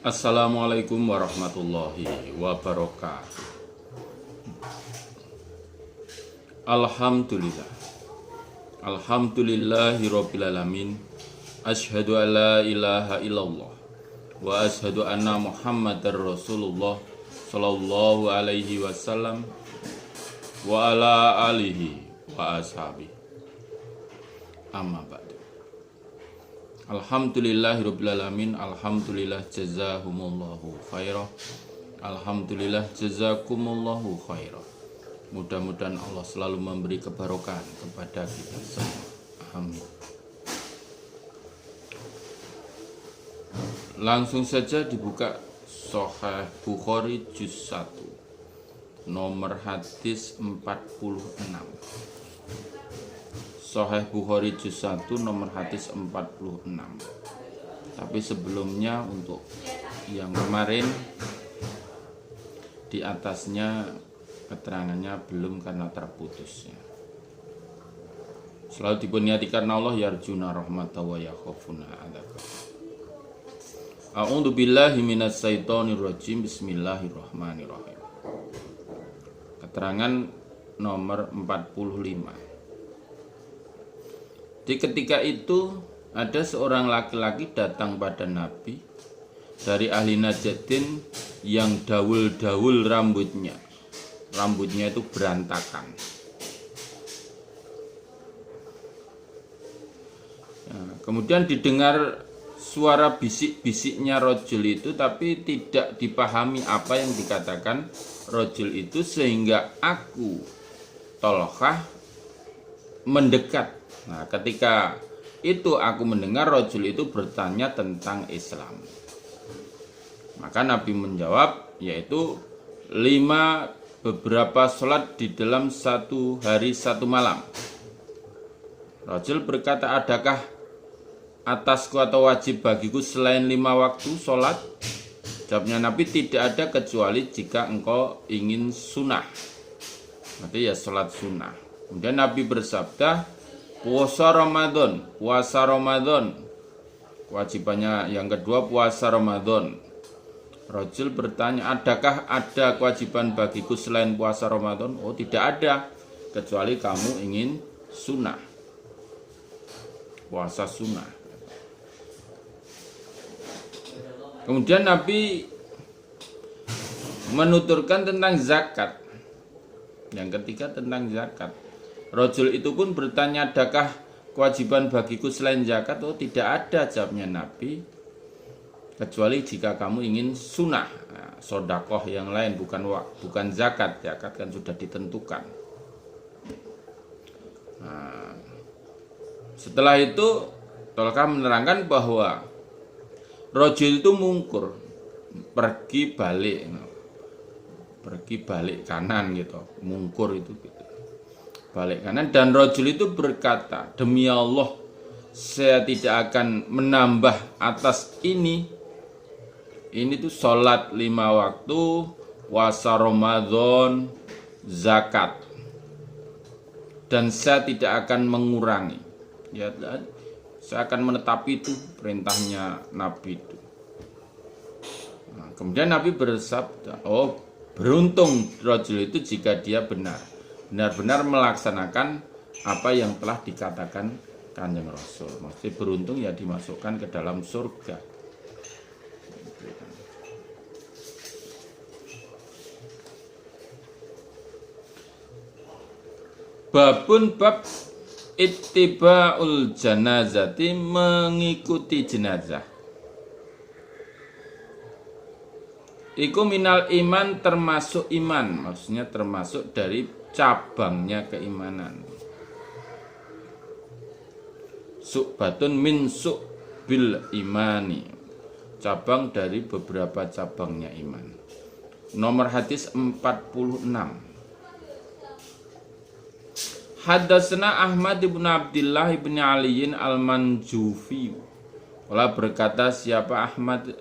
Assalamualaikum warahmatullahi wabarakatuh. Alhamdulillah. Alhamdulillahirabbil alamin. Asyhadu an la ilaha illallah wa asyhadu anna Muhammadar Rasulullah sallallahu alaihi wasallam wa ala alihi wa ashabihi. Amma ba'du. Alhamdulillahirabbil alamin. Alhamdulillah jazahumullahu khairah. Alhamdulillah jazakumullahu khairah. Mudah-mudahan Allah selalu memberi kebarokahan kepada kita semua. Amin. Langsung saja dibuka Sahih Bukhari juz 1 nomor hadis 46. Sahih Bukhari juz 1 nomor hadis 46. Tapi sebelumnya untuk yang kemarin di atasnya keterangannya belum karena terputusnya. Selalu dibunyati karena Allah yarjuna rahmata wa yakhafuna adzab. A'udzu billahi minas syaitonir rajim. Bismillahirrahmanirrahim. Keterangan nomor 45. Di ketika itu ada seorang laki-laki datang pada Nabi dari ahli Najdin yang dawul-dawul rambutnya. Rambutnya itu berantakan. Nah, kemudian didengar suara bisik-bisiknya rojul itu, tapi tidak dipahami apa yang dikatakan rojul itu, sehingga aku Tolhah mendekat. Nah, ketika itu aku mendengar rojul itu bertanya tentang Islam. Maka Nabi menjawab, yaitu 5 beberapa sholat di dalam 1 hari 1 malam. Rojul berkata, adakah atasku atau wajib bagiku selain 5 waktu sholat? Jawabnya Nabi, tidak ada kecuali jika engkau ingin sunnah. Berarti ya sholat sunnah. Kemudian Nabi bersabda, puasa Ramadan. Kewajibannya yang kedua puasa Ramadan. Rajul bertanya, adakah ada kewajiban bagiku selain puasa Ramadan? Oh, tidak ada, kecuali kamu ingin sunnah, puasa sunnah. Kemudian Nabi menuturkan tentang zakat. Yang ketiga tentang zakat. Rajul itu pun bertanya, adakah kewajiban bagiku selain zakat? Oh, tidak ada, jawabnya Nabi, kecuali jika kamu ingin sunnah, nah, sodakoh yang lain, bukan zakat. Zakat kan sudah ditentukan. Nah, setelah itu Tolkah menerangkan bahwa rajul itu mungkur, pergi balik kanan gitu, mungkur itu gitu, balik kanan. Dan rajul itu berkata, demi Allah saya tidak akan menambah atas ini tuh sholat 5 waktu, puasa Ramadan, zakat, dan saya tidak akan mengurangi. Ya, saya akan menetapi itu perintahnya Nabi itu. Nah, kemudian Nabi bersabda, oh, beruntung rajul itu jika dia benar-benar melaksanakan apa yang telah dikatakan Kanjeng Rasul. Maksudnya beruntung ya dimasukkan ke dalam surga. Babun bab ittiba'ul janazati, mengikuti jenazah. Iku minal iman, termasuk iman. Maksudnya termasuk dari cabangnya keimanan. Su'batun min su'bil imani, cabang dari beberapa cabangnya iman. Nomor hadis 46. Hadatsana Ahmad bin Abdullah bin Ali al-Manjufi. Qala berkata siapa Ahmad?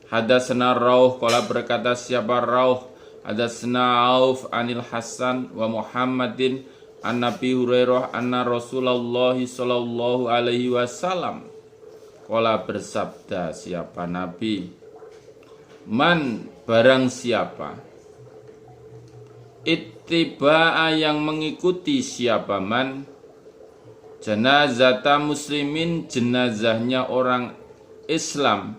Hadatsana Rauh. Qala berkata siapa Rauh? Hadatsana Auf anil Hasan wa Muhammadin an Nabi Hurairah anna Rasulullah sallallahu alaihi wasallam qala, bersabda siapa Nabi, Man barang siapa, ittiba'a yang mengikuti siapa man, janazata muslimin jenazahnya orang Islam,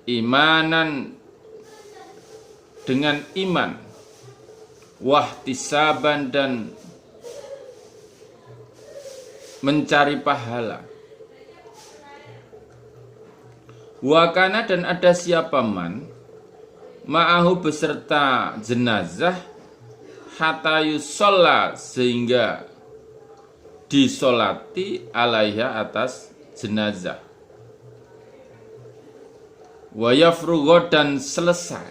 imanan dengan iman, wahtisaban dan mencari pahala. Wakana dan ada siapa man ma'ahu beserta jenazah hatta yusolla sehingga disolati alaiha atas jenazah, wa yafrugho dan selesai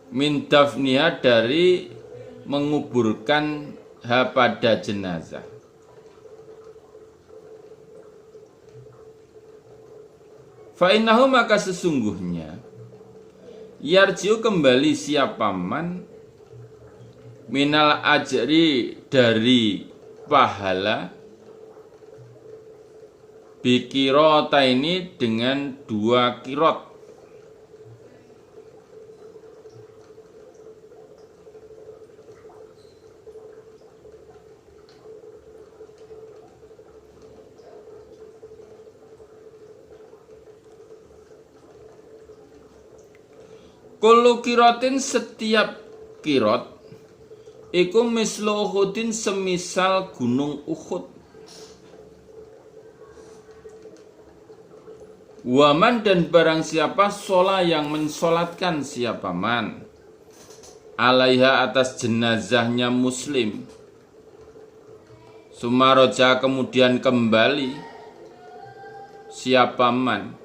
min dafniha dari menguburkan pada jenazah. Fa innahu maka sesungguhnya yarjiu kembali siapa man minal ajri dari pahala bikirota ini dengan 2 kirot. Kullu kirotin setiap kirot iku mislu Uhudin semisal gunung Uhud. Waman dan barang siapa sholat yang mensolatkan siapa man alaiha atas jenazahnya muslim, sumaroja kemudian kembali siapa man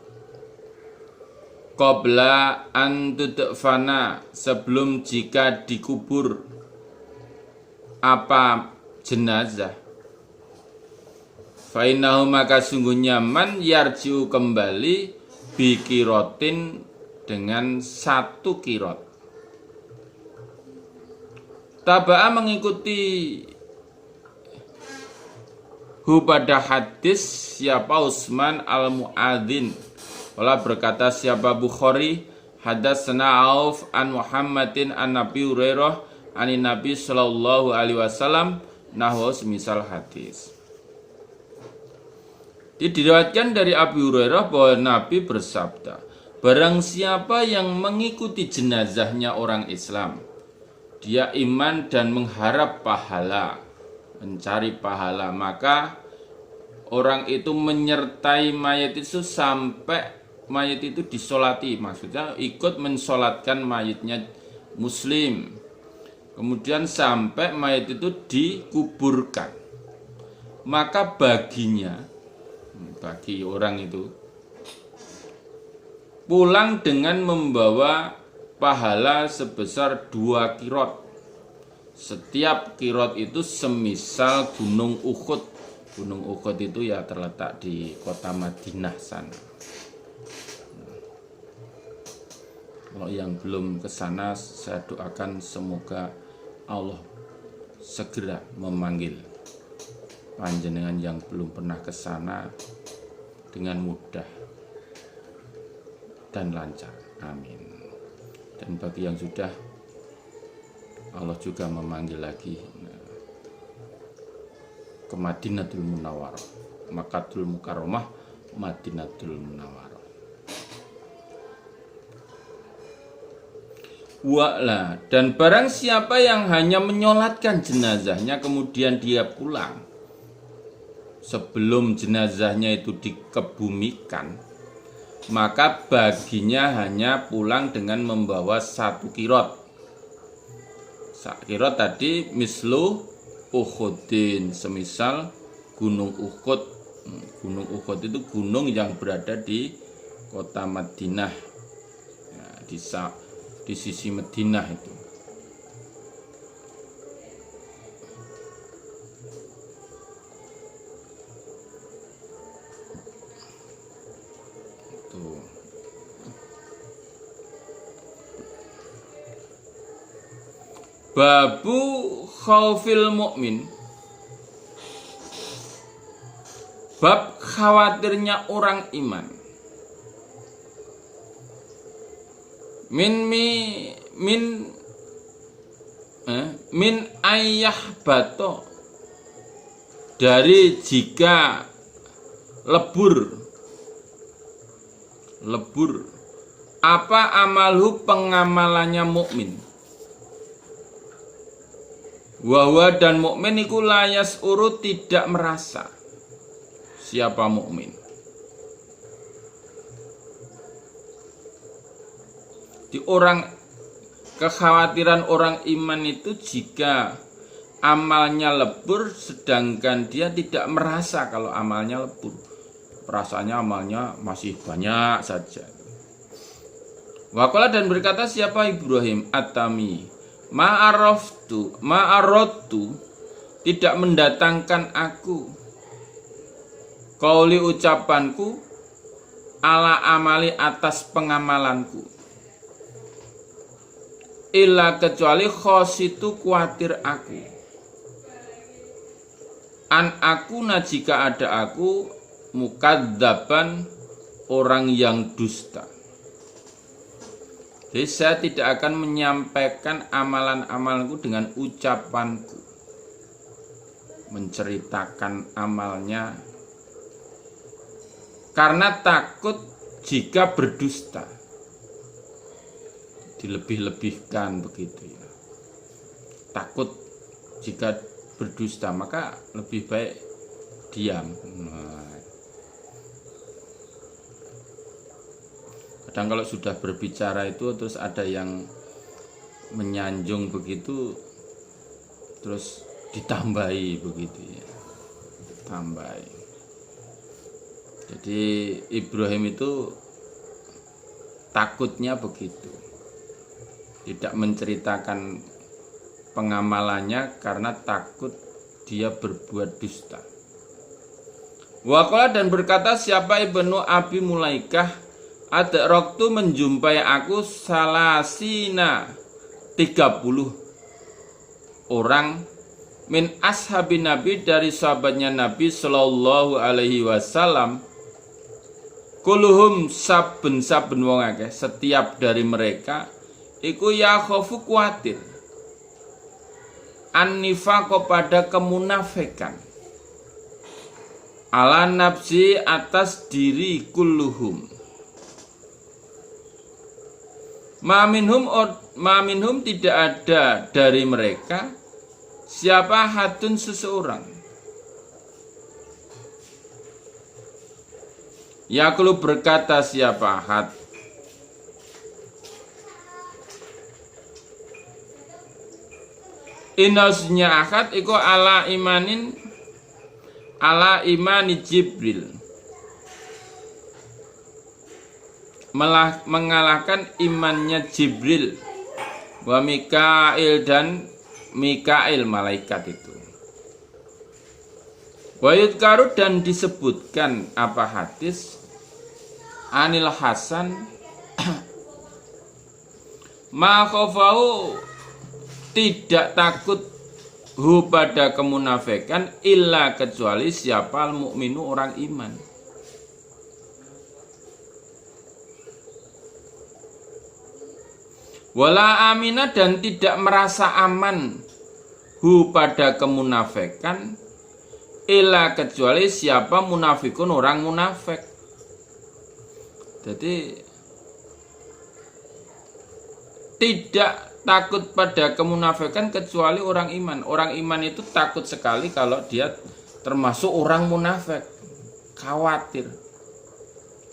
qabla an tudfana sebelum jika dikubur apa jenazah, fainahu maka sungguhnya man yarjiu kembali bikirotin dengan 1 kirot. Taba'a mengikuti hu pada hadis siapa Utsman al-Mu'adzin. Wala berkata siapa Bukhari hadatsana Auf an Muhammadin an Nabi Hurairah anin Nabi sallallahu alaihi wasallam nahwa semisal hadis. Diriwayatkan dari Abu Hurairah bahwa Nabi bersabda, barang siapa yang mengikuti jenazahnya orang Islam, dia iman dan mengharap pahala, mencari pahala, maka orang itu menyertai mayat itu sampai mayat itu disolati, maksudnya ikut mensolatkan mayatnya muslim, kemudian sampai mayat itu dikuburkan, maka baginya, bagi orang itu pulang dengan membawa pahala sebesar 2 kirot. Setiap kirot itu semisal gunung Uhud. Gunung Uhud itu ya terletak di kota Madinah sana. Kalau yang belum ke sana, saya doakan semoga Allah segera memanggil panjenengan yang belum pernah ke sana dengan mudah dan lancar. Amin. Dan bagi yang sudah, Allah juga memanggil lagi ke Madinatul Munawwarah, Makkatul Mukarramah, Madinatul Munawwarah. Wa'la, dan barang siapa yang hanya menyolatkan jenazahnya kemudian dia pulang sebelum jenazahnya itu dikebumikan, maka baginya hanya pulang dengan membawa 1 kirot. 1 kirot tadi mislu Uhudin, semisal gunung Uhud. Gunung Uhud itu gunung yang berada di kota Madinah, ya, di sisi Madinah itu. Babu khaufil mukmin, bab khawatirnya orang iman. min ayah bato, dari jika lebur apa amalhu, pengamalannya mukmin. Wahwa dan mukmin iku layas urut, tidak merasa. Siapa mukmin? Di kekhawatiran orang iman itu jika amalnya lebur, sedangkan dia tidak merasa kalau amalnya lebur. Perasaannya amalnya masih banyak saja. Waqala, dan berkata siapa Ibrahim At-Tami, ma'arotu, tidak mendatangkan aku, qauli, ucapanku, ala amali, atas pengamalanku, illa, kecuali khositu, kuatir aku, an aku, nah jika ada aku, mukadzaban, orang yang dusta. Jadi saya tidak akan menyampaikan amalan-amalanku dengan ucapanku, menceritakan amalnya, karena takut jika berdusta, dilebih-lebihkan begitu ya. Takut jika berdusta, maka lebih baik diam. Kadang kalau sudah berbicara itu terus ada yang menyanjung begitu, terus ditambahi begitu ya, tambahi. Jadi Ibrahim itu takutnya begitu, tidak menceritakan pengamalannya karena takut dia berbuat dusta. Waqala, dan berkata siapa Ibnu Abi Mulaikah, ada waktu menjumpai aku salasina, 30 orang, min ashabi Nabi, dari sahabatnya Nabi Sallallahu Alaihi Wasallam, kuluhum, saben-saben wong akeh, setiap dari mereka iku yakhofu, kuatir, an-nifaqo, pada kemunafikan, ala nafsi, atas diri, kulluhum. Ma minhum tidak ada dari mereka siapa hatun, seseorang, yakulu, berkata siapa hat, inasnya akad iku ala imani Jibril, mengalahkan imannya Jibril, wa Mikail, dan Mikail, malaikat itu. Wa yudkaru, dan disebutkan apa hadis, anil Hasan, ma khofau, tidak takut, hu, pada kemunafikan, illa, kecuali siapa al mukminu, orang iman. Wala amina, dan tidak merasa aman, hu, pada kemunafikan, illa, kecuali siapa munafikun, orang munafik. Jadi tidak takut pada kemunafikan kecuali orang iman. Orang iman itu takut sekali kalau dia termasuk orang munafik, khawatir,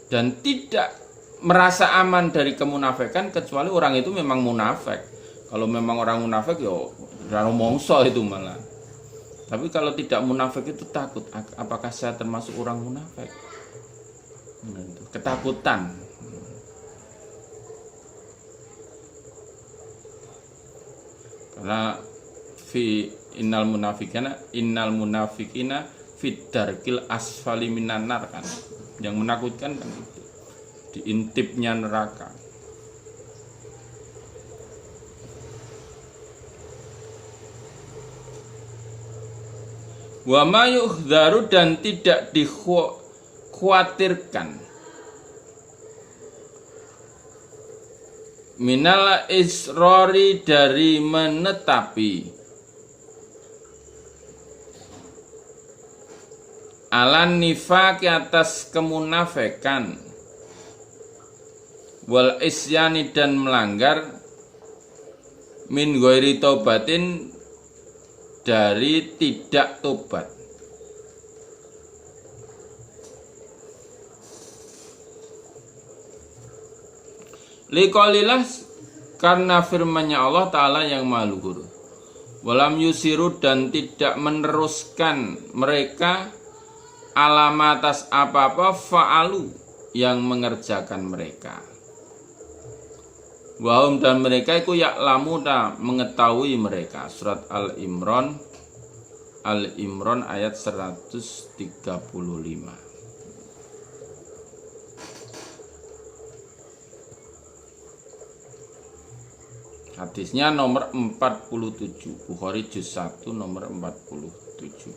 dan tidak merasa aman dari kemunafikan kecuali orang itu memang munafik. Kalau memang orang munafik, yo raro mongso itu malah. Tapi kalau tidak munafik itu takut, apakah saya termasuk orang munafik? Ketakutan. Karena innal munafikina fit darkil asfali minan nar, kan. Yang menakutkan kan itu, diintipnya neraka. Wa ma yuhdharu, dan tidak dikhawatirkan, minal isrori dari menetapi, alan nifaki atas kemunafikan, wal isyani dan melanggar, min ghairi taubatin dari tidak tobat. Liqaulilah karena firman-Nya Allah Ta'ala yang maha luhur. Walam yusiru dan tidak meneruskan mereka alama atas apa-apa fa'alu yang mengerjakan mereka. Wahum dan mereka itu ya'lamu tak mengetahui mereka. Surat Al-Imran ayat 135. Hadisnya nomor 47, Bukhari juz 1 nomor 47.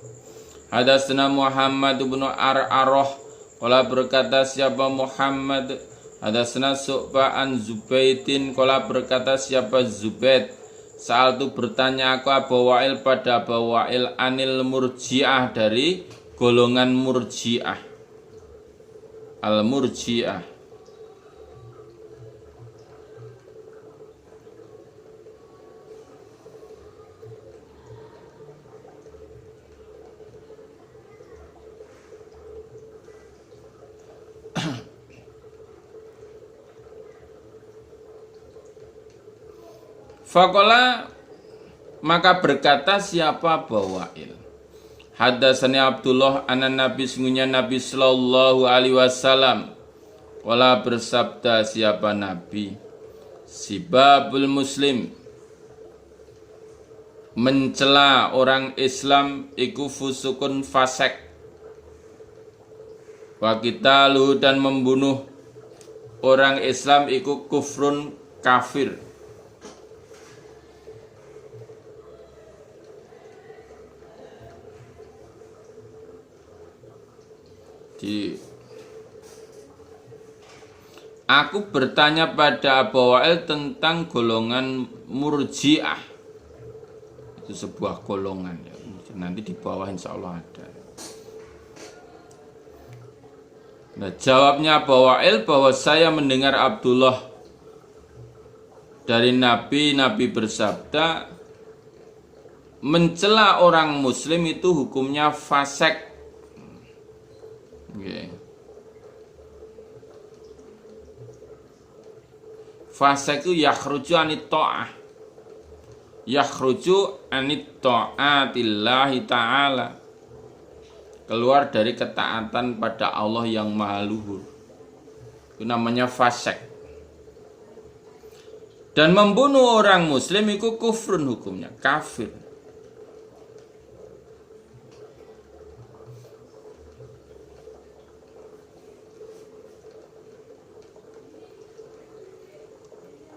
Hadatsana Muhammad bin Ar'arah qala berkata siapa Muhammad, hadatsana Su'ba an Zubaidin qala berkata siapa Zubaid, saat itu bertanya aku Abu Wa'il pada Abu Wa'il anil murji'ah dari golongan murji'ah. Al murji'ah Faqala maka berkata siapa Abu Wa'il, hadatsani Abdullah anan Nabi sungguhnya Nabi sallallahu alaihi wasallam wala bersabda siapa Nabi, sibabul muslim mencela orang Islam iku fusukun fasek, wa qitaluhu dan membunuh orang Islam iku kufrun kafir. Aku bertanya pada Abu Wa'il tentang golongan murji'ah. Itu sebuah golongan ya. Nanti di bawah insya Allah ada. Nah, jawabnya Abu Wa'il bahwa saya mendengar Abdullah dari Nabi bersabda, mencela orang muslim itu hukumnya fasek. Okay. Fasek itu yakhruju anit ta'ah, yakhruju anit ta'atillahi ta'ala, keluar dari ketaatan pada Allah yang maha luhur. Itu namanya fasek. Dan membunuh orang muslim itu kufrun hukumnya, kafir.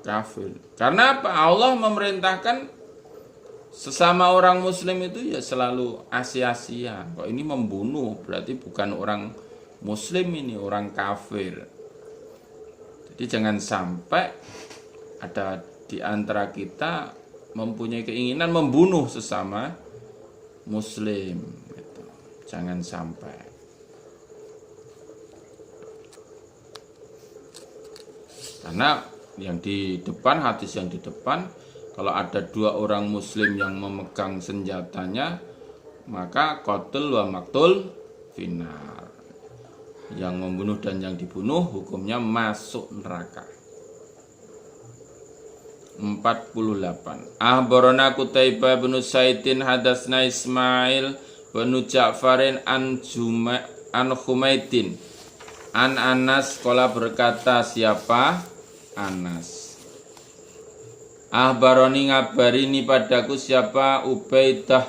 Kafir. Karena apa? Allah memerintahkan sesama orang muslim itu ya selalu asia-asia. Kok ini membunuh berarti bukan orang muslim, ini orang kafir. Jadi jangan sampai ada di antara kita mempunyai keinginan membunuh sesama muslim gitu. Jangan sampai. Karena yang di depan, hadis yang di depan, kalau ada dua orang muslim yang memegang senjatanya, maka qatul wa maktul finar. Yang membunuh dan yang dibunuh hukumnya masuk neraka. 48. Ahbarana Qutaibah bin Saidin hadatsna Ismail bin Ja'farin an Humaidin an Anas qala berkata siapa Anas, ahbaroni ngabarini padaku siapa Ubaidah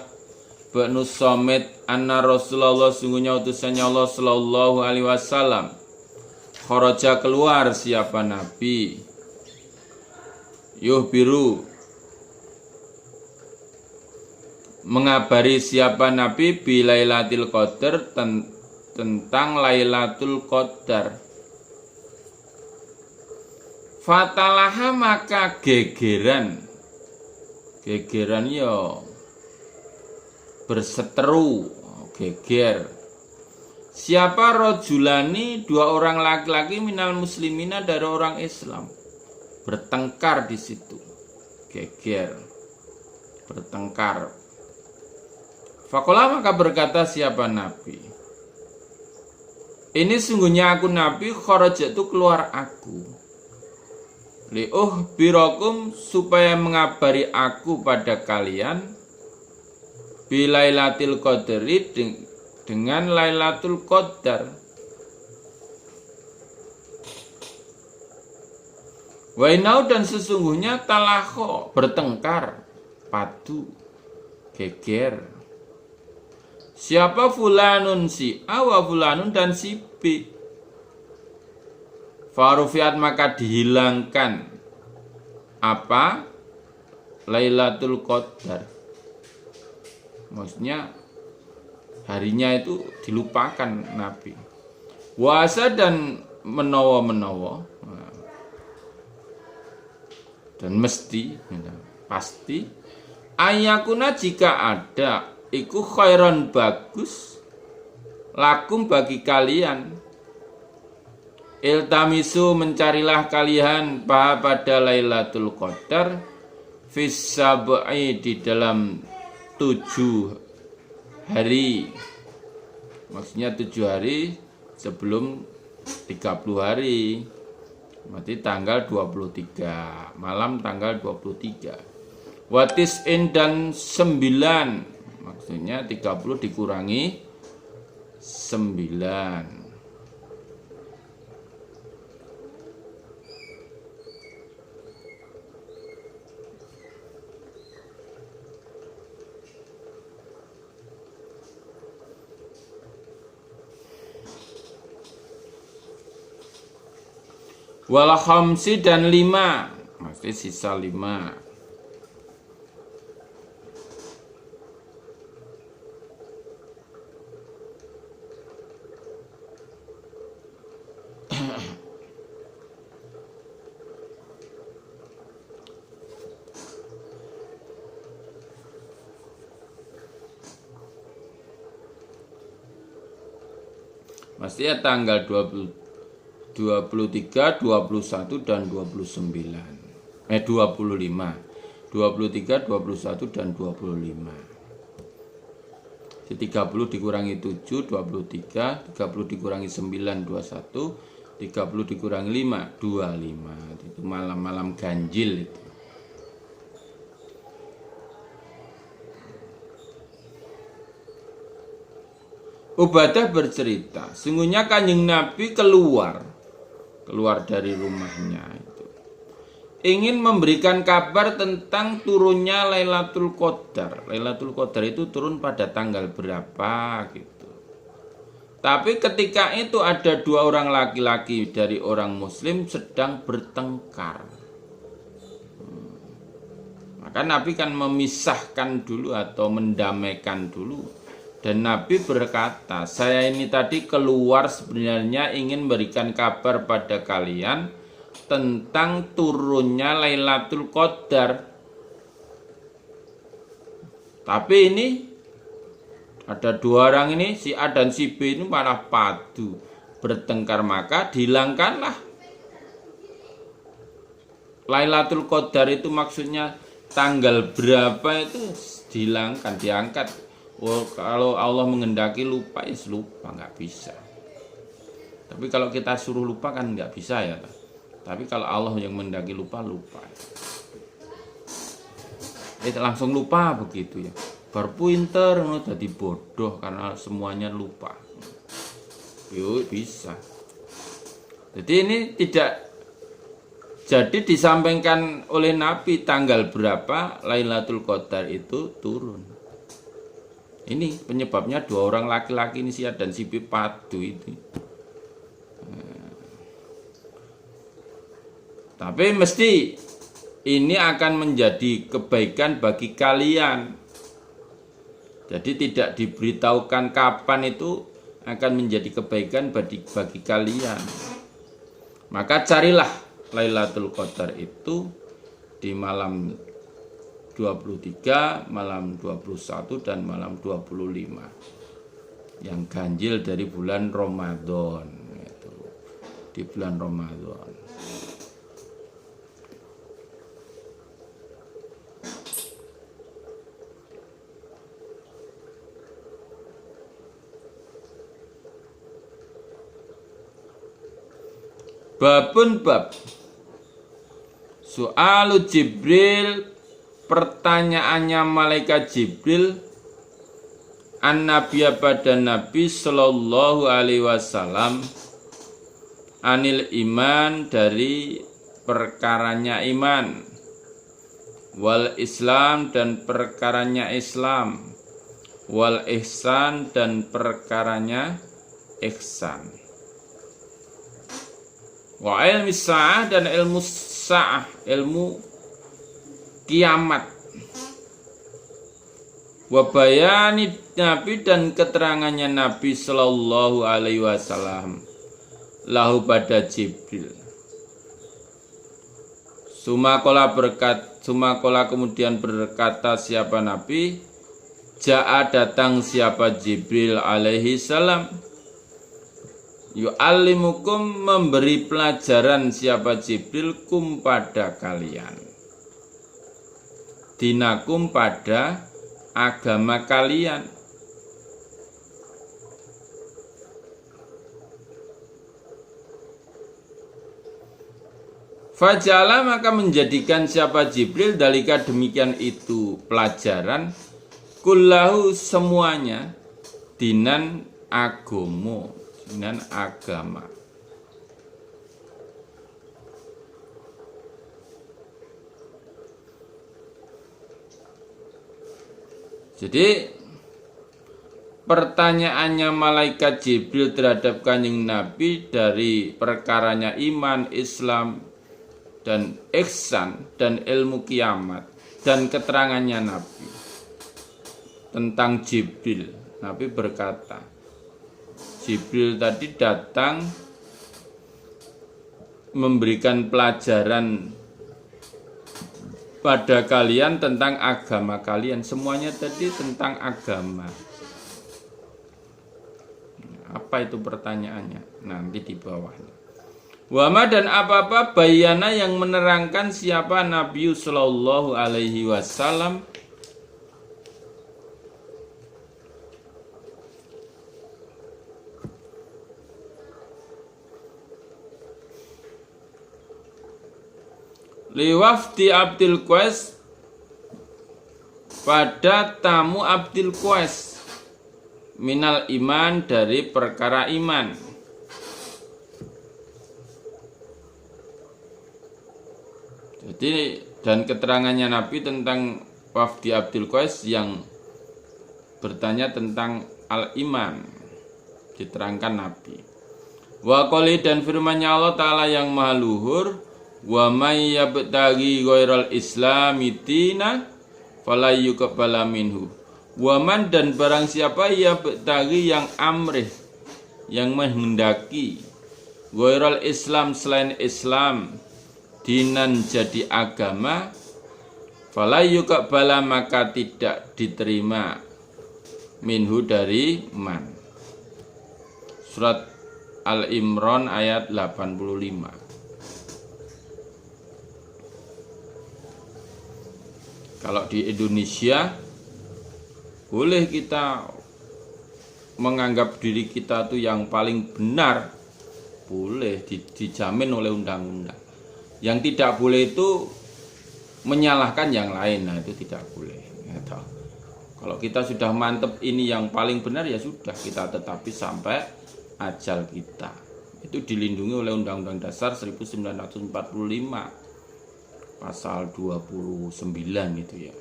bin Samit anna Rasulullah sungguhnya utusannya Allah sallallahu alaihi wasallam kharaja keluar siapa Nabi yuhbiru mengabari siapa Nabi bilailatul qadar tentang Lailatul Qadar. Fatalaha maka gegeran yo berseteru, geger. Siapa rojulani, dua orang laki-laki minal muslimina dari orang Islam, bertengkar di situ, geger, bertengkar. Fakola maka berkata siapa Nabi, ini sungguhnya aku Nabi, kharajatu keluar aku, birokum supaya mengabari aku pada kalian, bilailatil qadri dengan Lailatul Qadar. Wainau dan sesungguhnya talakho bertengkar, padu, geger. Siapa fulanun si A wa fulanun dan si B. Farufiat maka dihilangkan apa? Lailatul Qadar. Maksudnya harinya itu dilupakan Nabi. Puasa dan menawa dan mesti pasti ayakuna jika ada iku khairon bagus lakum bagi kalian, iltamisu mencarilah kalian pada Lailatul Qadar fis sab'i di dalam 7 hari, maksudnya 7 hari sebelum 30 hari, berarti tanggal 23, malam tanggal 23. Watis'in dan 9, maksudnya 30 dikurangi 9. Wal khamsi dan 5, masih sisa 5. Maksudnya tanggal 23, 21 dan 29. 25. 23, 21 dan 25. Jadi 30 dikurangi 7, 23, 30 dikurangi 9, 21, 30 dikurangi 5, 25. Itu malam-malam ganjil itu. Ubadah bercerita, sungguhnya Kanjeng Nabi keluar dari rumahnya itu, ingin memberikan kabar tentang turunnya Lailatul Qadar. Lailatul Qadar itu turun pada tanggal berapa gitu. Tapi ketika itu ada 2 orang laki-laki dari orang Muslim sedang bertengkar. Maka Nabi kan memisahkan dulu atau mendamaikan dulu. Dan Nabi berkata, saya ini tadi keluar sebenarnya ingin berikan kabar pada kalian tentang turunnya Lailatul Qadar. Tapi ini ada 2 orang ini, si A dan si B ini malah padu bertengkar, maka dihilangkanlah. Lailatul Qadar itu maksudnya tanggal berapa itu dihilangkan, diangkat. Oh, kalau Allah menghendaki lupa ya lupa, nggak bisa. Tapi kalau kita suruh lupa kan nggak bisa ya. Tapi kalau Allah yang menghendaki lupa, lupa. Langsung lupa begitu ya. Berpinter jadi bodoh karena semuanya lupa. Yuk bisa. Jadi ini tidak jadi disampaikan oleh Nabi tanggal berapa Lailatul Qadar itu turun. Ini penyebabnya 2 orang laki-laki ini si A dan si B padu itu. Tapi mesti ini akan menjadi kebaikan bagi kalian. Jadi tidak diberitahukan kapan itu akan menjadi kebaikan bagi kalian. Maka carilah Lailatul Qadar itu di malam 23, malam 21 dan malam 25 yang ganjil dari bulan Ramadan itu, di bulan Ramadan. Babun bab Soalu Jibril, pertanyaannya malaikat Jibril an Nabiya pada Nabi Sallallahu Alaihi Wasallam anil iman, dari perkaranya iman, wal Islam dan perkaranya Islam, wal ihsan dan perkaranya ihsan, wa ilmi sa'ah dan ilmu sa'ah, ilmu kiamat, wa bayani Nabi dan keterangannya Nabi Sallallahu Alaihi Wasallam lahu pada Jibril. Sumakola kemudian berkata siapa Nabi, ja'a datang siapa Jibril alaihi salam, yu'allimukum memberi pelajaran siapa Jibril kum pada kalian, dinakum pada agama kalian. Fajala maka menjadikan siapa Jibril dalika demikian itu pelajaran, kullahu semuanya, dinan agomo, dinan agama. Jadi pertanyaannya malaikat Jibril terhadap Kanjeng Nabi dari perkaranya iman, Islam dan ihsan dan ilmu kiamat dan keterangannya Nabi tentang Jibril. Nabi berkata, Jibril tadi datang memberikan pelajaran pada kalian tentang agama kalian. Semuanya tadi tentang agama. Apa itu pertanyaannya? Nanti di bawahnya. Wama dan apa-apa bayana yang menerangkan siapa Nabi Sallallahu Alaihi Wasallam liwafdi Abdul Qais pada tamu Abdul Qais minal iman dari perkara iman. Jadi dan keterangannya Nabi tentang wafdi Abdul Qais yang bertanya tentang al-iman diterangkan Nabi. Wa qali dan firman-Nya Allah Ta'ala yang maha luhur, wa may yabtaghi ghairal islami dina fala yuqbala minhu. Wa man dan barang siapa yabtaghi yang amrih, yang menghendaki ghairal Islam selain Islam, dinan jadi agama, fala yuqbala maka tidak diterima minhu dari man. Surat Al-Imran ayat 85. Kalau di Indonesia boleh kita menganggap diri kita tuh yang paling benar, boleh dijamin oleh undang-undang. Yang tidak boleh itu menyalahkan yang lain, nah itu tidak boleh. Kalau kita sudah mantep ini yang paling benar ya sudah, kita tetapi sampai ajal kita. Itu dilindungi oleh Undang-Undang Dasar 1945 pasal 29 gitu ya.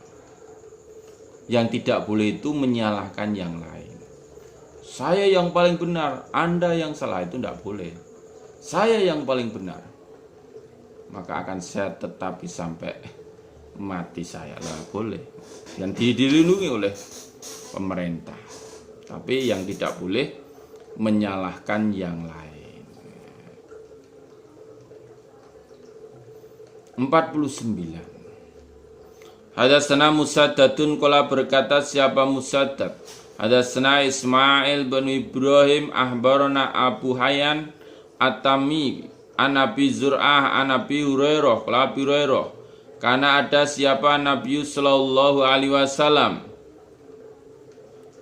Yang tidak boleh itu menyalahkan yang lain. Saya yang paling benar, Anda yang salah, itu tidak boleh. Saya yang paling benar, maka akan saya tetapi sampai mati saya lah, boleh. Yang dilindungi oleh pemerintah. Tapi yang tidak boleh menyalahkan yang lain. 49. Hadatsana Musaddadun qala berkata siapa Musaddad? Hadatsana Ismail bin Ibrahim ahbarana Abu Hayyan At-Tamimi an Abi Zur'ah an Abi Hurairah qala Abi Hurairah karena ada siapa Nabi sallallahu alaihi wasallam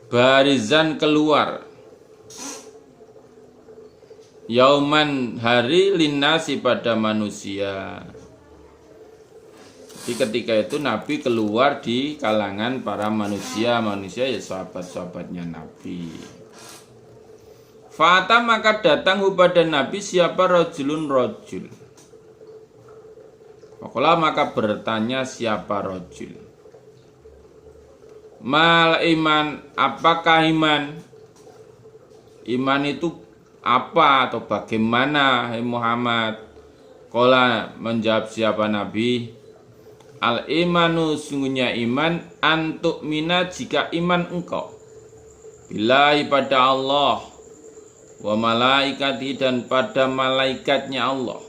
barizan keluar yauman hari linnasi pada manusia. Jadi ketika itu Nabi keluar di kalangan para manusia ya sahabat-sahabatnya Nabi. Fata maka datang kepada Nabi siapa rajul. Faqala maka bertanya siapa rajul. Mal iman, apakah iman? Iman itu apa atau bagaimana Muhammad? Qala menjawab siapa Nabi? Al imanu sungguhnya iman antuk mina jika iman engkau billahi pada Allah wa malaikati dan pada malaikatnya Allah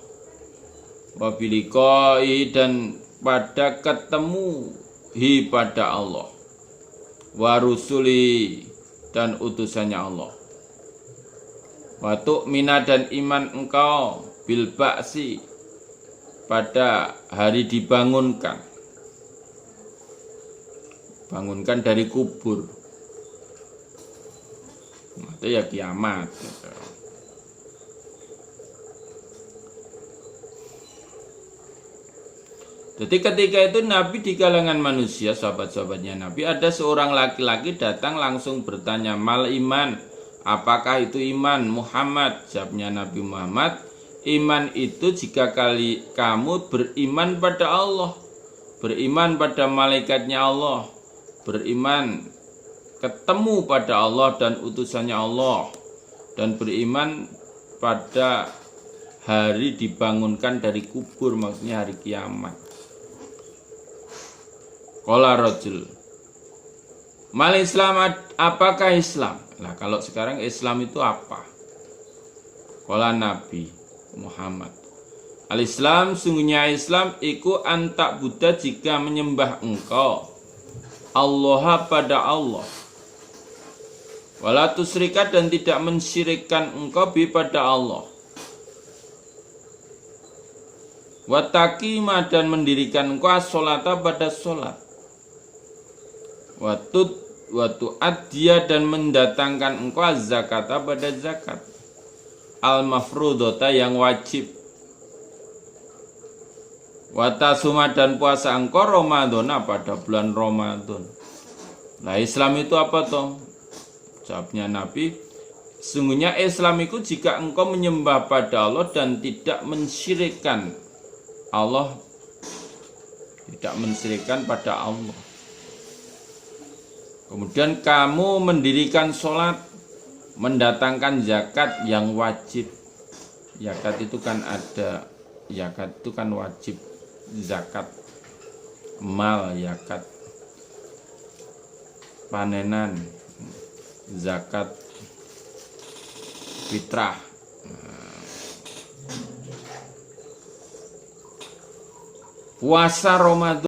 wa biliqai dan pada ketemu pada Allah wa rusuli dan utusannya Allah wa tu'mina dan iman engkau bil ba'si pada hari dibangunkan dari kubur, itu ya kiamat gitu. Jadi ketika itu Nabi di kalangan manusia, sahabat-sahabatnya Nabi, ada seorang laki-laki datang langsung bertanya, mal iman, apakah itu iman Muhammad? Jawabnya Nabi Muhammad, iman itu jika kamu beriman pada Allah, beriman pada malaikatnya Allah, beriman ketemu pada Allah dan utusannya Allah, dan beriman pada hari dibangunkan dari kubur, maksudnya hari kiamat. Qala rajul, mal Islam, apakah Islam? Nah kalau sekarang Islam itu apa? Qala Nabi Muhammad, al-Islam sungguhnya Islam iku antak Buddha jika menyembah engkau Allah pada Allah wala tusyrika dan tidak mensyirikkan engkau bi pada Allah wa taqima dan mendirikan engkau as-sholata pada sholat wa tu'addiya dan mendatangkan engkau az-zakata pada zakat al-mafrudota yang wajib watasuma dan puasa engkau Ramadana pada bulan Ramadan. Nah Islam itu apa toh? Jawabnya Nabi, sungguhnya Islam itu jika engkau menyembah pada Allah dan tidak mensyirikkan Allah, tidak mensyirikkan pada Allah. Kemudian kamu mendirikan sholat, mendatangkan zakat yang wajib. Zakat itu kan ada, zakat itu kan wajib, zakat mal, zakat panenan, zakat fitrah. Puasa Ramadan